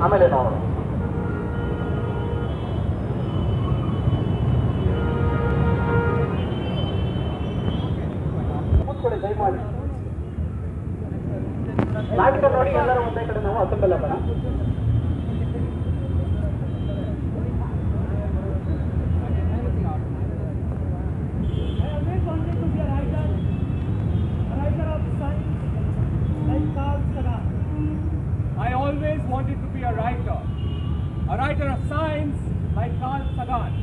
ಆಮೇಲೆ ನೋಡೋಣ. ಕೂತ್ಕೊಳ್ಳಿ ದಯಮಾಡಿ. ನಾಟಕ ನೋಡಿ ಎಲ್ಲರೂ ಒಂದೇ ಕಡೆ ನಾವು ಅಸೆಂಬಲ್ ಆಗೋಣ. I always wanted to be a writer of science like Carl Sagan.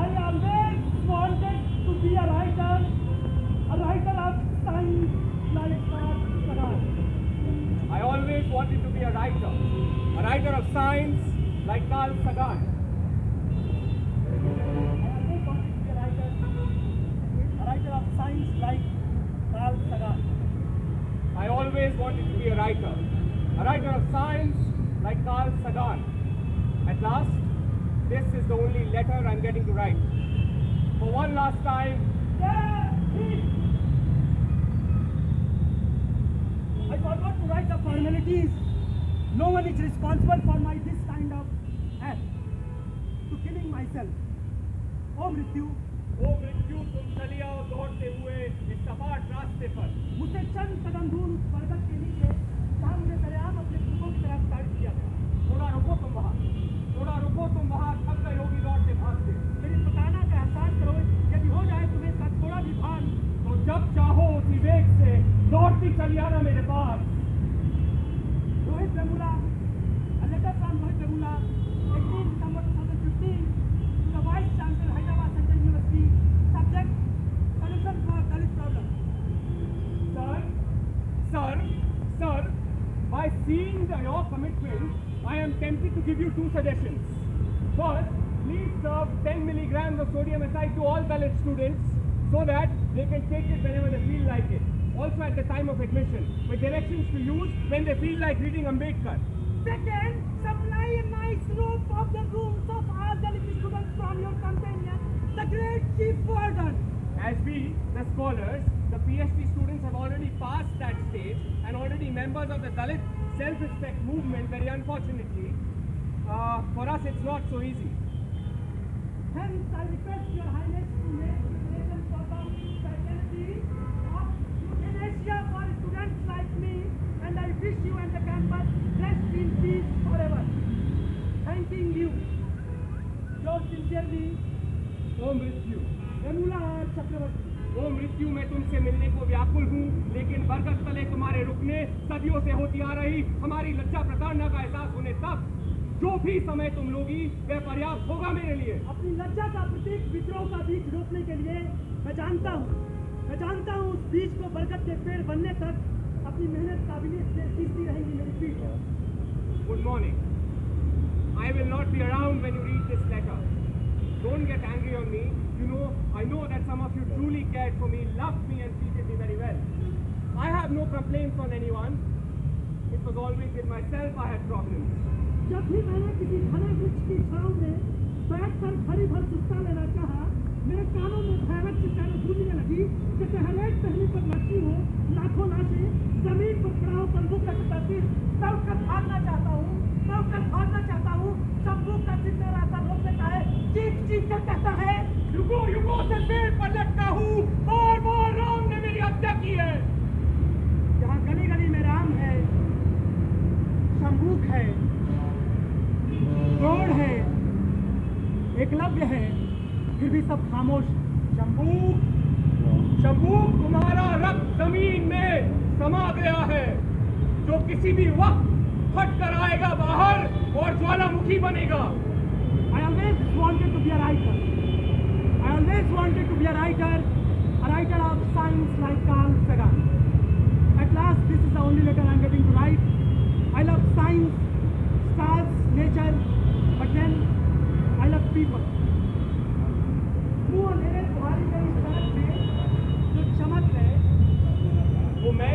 I always wanted to be a writer of science like Carl Sagan. I always wanted to be a writer of science like Carl Sagan. I always wanted to be a writer of science like Carl Sagan. I always wanted to be a writer of science like Carl Sagan. At last, this is the only letter I'm getting to write. For one last time, I forgot to write the formalities. No one is responsible for my this kind of act to killing myself. Oh मृत्यु, ओ मृत्यु तुम चली आओ दौड़ते हुए इस सपाट रास्ते पर. मुझे चंद कदम दूर उस पर्वत के नीचे सामने दरियाम अपने दुखों की तरफ काट दिया गया. थोड़ा रुको तुम वहाँ थक गए होगी दौड़ते भागते. मेरी थकाना का एहसास करो. यदि हो जाए तुम्हें इसका थोड़ा भी भान, तो जब चाहो उसी वेग से दौड़ती चली आना मेरे पास. Rohit Vemula, a letter from Rohit Vemula, 18 December 2015, to the Vice Chancellor, Hyderabad Central University, subject, solution for Dalit problem. Sir, by seeing your commitment, I am tempted to give you two suggestions. First, please serve 10 milligrams of sodium aside to all Dalit students so that they can take it whenever they feel like it. Also at the time of admission, with directions to use when they feel like reading Ambedkar. Second, supply a nice rope of the rooms of all Dalit students from your companion, the great Chief Warden. As we, the scholars, the PhD students have already passed that stage and already members of the Dalit self-respect movement, very unfortunately, for us it's not so easy. Hence, I request your highness to make preparation for the fraternity of euthanasia for students like me, and I wish you and the campus rest in peace forever. Thanking you. Yours sincerely, ओ मृत्यु, Vemula R. Chakravarti. ओ मृत्यु, मैं तुमसे मिलने को व्याकुल हूँ, लेकिन बरगद तले तुम्हारे रुकने सदियों से होती आ रही हमारी लज्जा प्रताड़ना का एहसास होने तक जो भी समय तुम लोगी वह पर्याप्त होगा मेरे लिए. अपनी लज्जा का प्रतीक विद्रोह का बीज रोपने के लिए मैं जानता हूँ उस बीज को बरगद के पेड़ बनने तक अपनी मेहनत काबिलियत से सीखती रहेंगी मेरी पीठ. Good morning. I will not be around when you read this letter. Don't get angry on me. I know that some of you truly cared for me, loved me and treated me very well. I have no complaints on anyone. It was always with myself I had problems. जब भी मैंने किसी घने वृक्ष की छांव में बैठकर घड़ी भर सुस्ता लेना चाहा, मेरे कानों में भयानक चिल्लाने गूंजने लगी जैसे हर एक टहनी पर लड़की हो, लाखों लाशें जमीन पर खड़ा होकर मुख रखता फिर दौड़कर भागना चाहता हूँ, शंभू का जिंदा रास्ता रोक देता है, चीख कर कहता है, युगों से पेड़ पर लटका हूँ और राम ने मेरी हत्या की है. जहाँ गली गली में राम है, शंभूक है, द्रोण है, एकलव्य है, फिर भी सब खामोश. शंभू, तुम्हारा रक्त जमीन में समा गया है, जो किसी भी वक्त फट कर आएगा बाहर और ज्वालामुखी बनेगा. I always wanted to be a writer. A writer of science like Carl Sagan. At last, this is the only letter I am getting to write. I love science, stars, nature, but then I love people. मुंह अंधेरे तुम्हारी गई सड़क में जो चमक रहे, वो मैं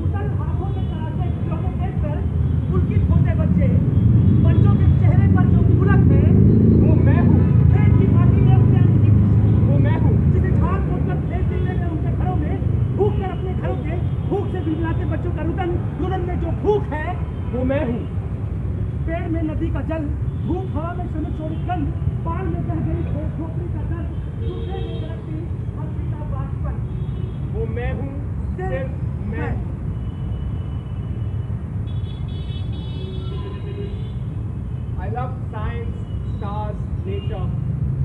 उछल हाथों में तराशे खिलौने देखकर पुलकित होते बच्चों के चेहरे पर जो पुलक है, वो मैं हूँ. खेत की माटी में अपने अन्न की खुशी, वो मैं हूँ. जिसे झाड़ पोछकर फेंक देने में उनके घरों में भूख कर अपने घरों के भूख से बिलबिलाते बच्चों का रुदन में जो भूख है, वो मैं हूँ। पेड़ में नदी का जल, धूप हवा में शमिक शोरित गंध, पाल में बह गई झोपड़ी का दर्द, सूखे में दरकती और पीता बाष्पन। वो मैं हूँ, सिर्फ मैं। I love science, stars, nature,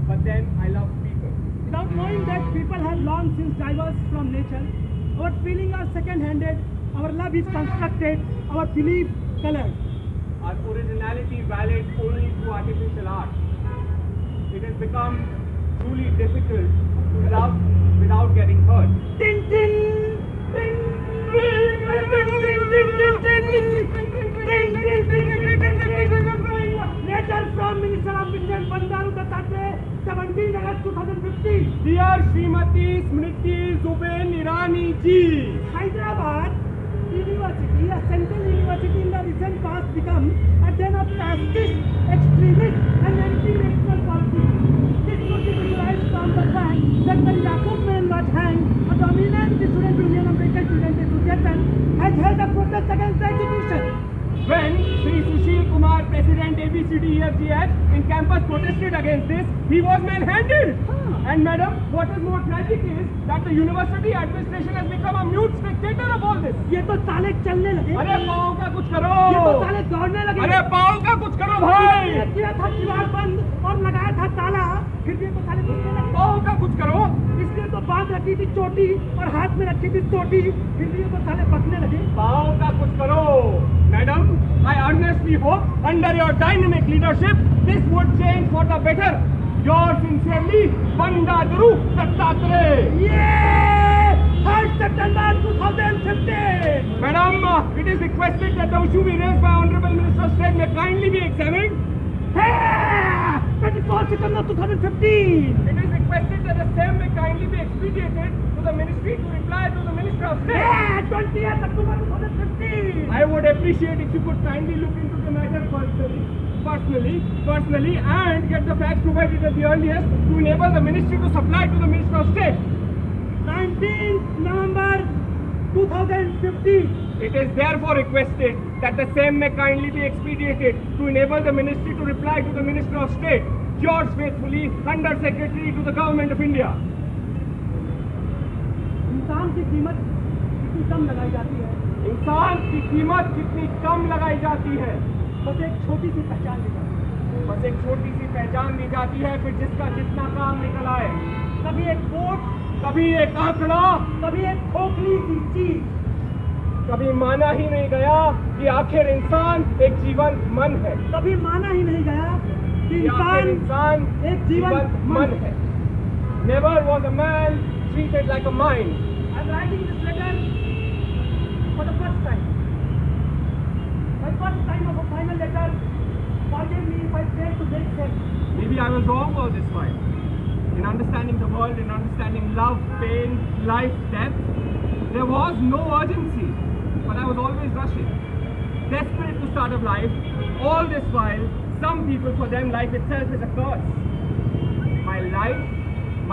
but then I love people. Without knowing that people have long since diverged from nature, our feelings are second-handed, our love is constructed, our belief colored. Our originality valid only through artificial art. It has become truly difficult to love without getting hurt. Tin tin, tin, tin, tin, tin, tin, tin, Letter from Minister of Indian Bandaru Dattatreya, 17 August 2015. Dear Srimati Smriti Zubain Irani ji, Hyderabad University, a central university in the recent past, become a den of fascist, extremist and anti-national politics. This could be visualized from the fact that when Yaqub Mein was hanged, a dominant student union of British Student Association has held a protest against the execution. when Sri Sushil Kumar, President ABCDEFGH, in campus protested against this, he was manhandled. And madam, what is more tragic is that the university administration has become a mute spectator of all this. ये तो साले चलने लगे, अरे पाँव का कुछ करो, ये तो साले दौड़ने लगे, अरे पाँव का कुछ करो भाई, किया था दीवार बंद और लगाया था ताला, फिर भी ये तो साले घुसने लगे, पाँव का कुछ करो, इसलिए तो बांध रखी थी चोटी और हाथ में रखी थी चोटी, फिर भी ये तो साले बकने लगे। पाँव का कुछ करो. Madam, I earnestly hope under your dynamic leadership this would change for the better. Yours sincerely, Bandaduru Dattatreya. Yeah! 3rd September 2015. Madam, it is requested that the issue be raised by Honorable Minister of State may kindly be examined. Hey! 24th September 2015. It is requested that the same may kindly be expedited to the ministry to reply to the Minister of State. Hey! 20th October 2015. I would appreciate if you could kindly look into the matter personally and get the facts provided at the earliest to enable the ministry to supply to the Minister of State. 19th November 2015. It is therefore requested that the same may kindly be expedited to enable the ministry to reply to the Minister of State. Yours faithfully, Under Secretary to the Government of India. इंसान की कीमत कितनी कम लगाई जाती है, इंसान की कीमत कितनी कम लगाई जाती है, बस एक छोटी सी पहचान दी जाती है। बस एक छोटी सी पहचान दी जाती है, फिर जिसका जितना काम निकल आए. कभी एक वोट, कभी एक आंकड़ा, कभी एक खोखली सी चीज, कभी माना ही नहीं गया कि आखिर इंसान एक जीवंत मन है. कभी माना ही नहीं गया कि कि आखिर इंसान इंसान एक जीवंत मन है. Never was a man treated like a mind. I am writing this letter for the first time. My first time of a final letter. Forgive me if I fail to make sense. Maybe I was wrong all this while. In understanding the world, in understanding love, pain, life, death, there was no urgency, but I was always rushing. Desperate to start a life, all this while, some people, for them, life itself is a curse. My life,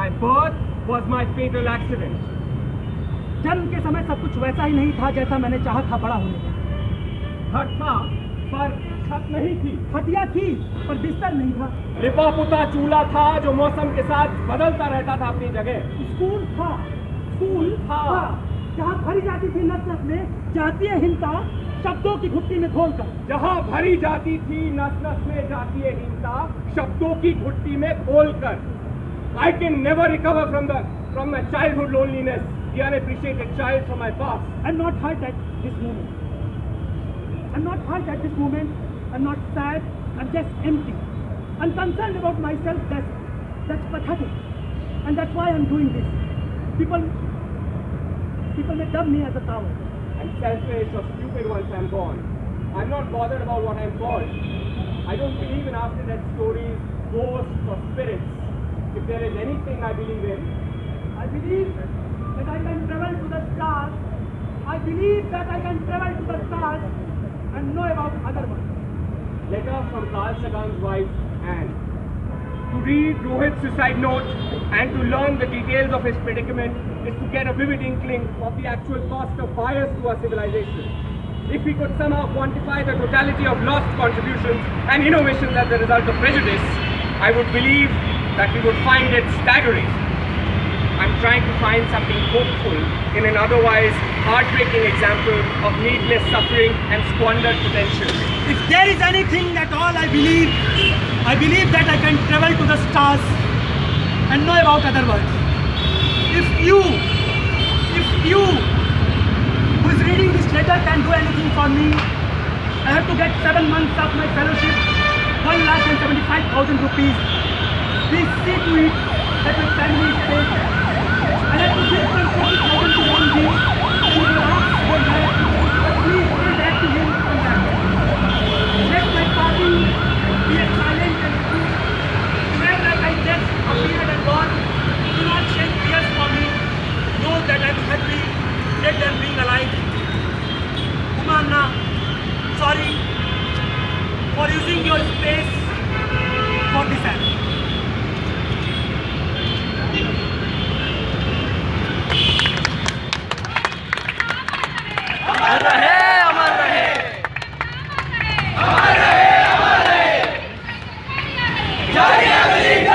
my birth, was my fatal accident. जन्म के समय सब कुछ वैसा ही नहीं था जैसा मैंने चाहा था बड़ा होने का। घर था, पर छत नहीं थी. खटिया थी, पर बिस्तर नहीं था। लिपा पुता चूल्हा था जो मौसम के साथ बदलता रहता था अपनी जगह. स्कूल था, जहाँ भरी जाती थी नस-नस में जातीय हिंसा शब्दों की घुट्टी में घोलकर. जहाँ भरी जाती थी नस-नस में जातीय हिंसा शब्दों की घुट्टी में घोलकर. I can never recover from my childhood loneliness, the unappreciated child from my past. I'm not hurt at this moment. I'm not hurt at this moment. I'm not sad. I'm just empty. I'm concerned about myself. That's pathetic. And that's why I'm doing this. People may dub me as a coward. I'm selfish or stupid once I'm gone. I'm not bothered about what I'm called. I don't believe in after-death stories, ghosts or spirits. If there is anything I believe in, I believe that I can travel to the stars. I believe that I can travel to the stars and know about other ones. letter from Carl Sagan's wife Anne. To read Rohit's suicide note and to learn the details of his predicament is to get a vivid inkling of the actual cost of bias to our civilization. if we could somehow quantify the totality of lost contributions and innovations as a result of prejudice, I would believe that we would find it staggering. I'm trying to find something hopeful in an otherwise heartbreaking example of needless suffering and squandered potential. If there is anything at all I believe that I can travel to the stars and know about other worlds. If you who is reading this letter can do anything for me, I have to get 7 months of my fellowship, 1,75,000 rupees. Please see to it that my family is paid. I have to give some 40,000 to one G. He will ask for that, but please pay that to him on that. Let my party be a silent and true. Whenever I just appeared and gone, do not shed tears for me. Know that I am happy, dead than being alive. Umanna, sorry for using your space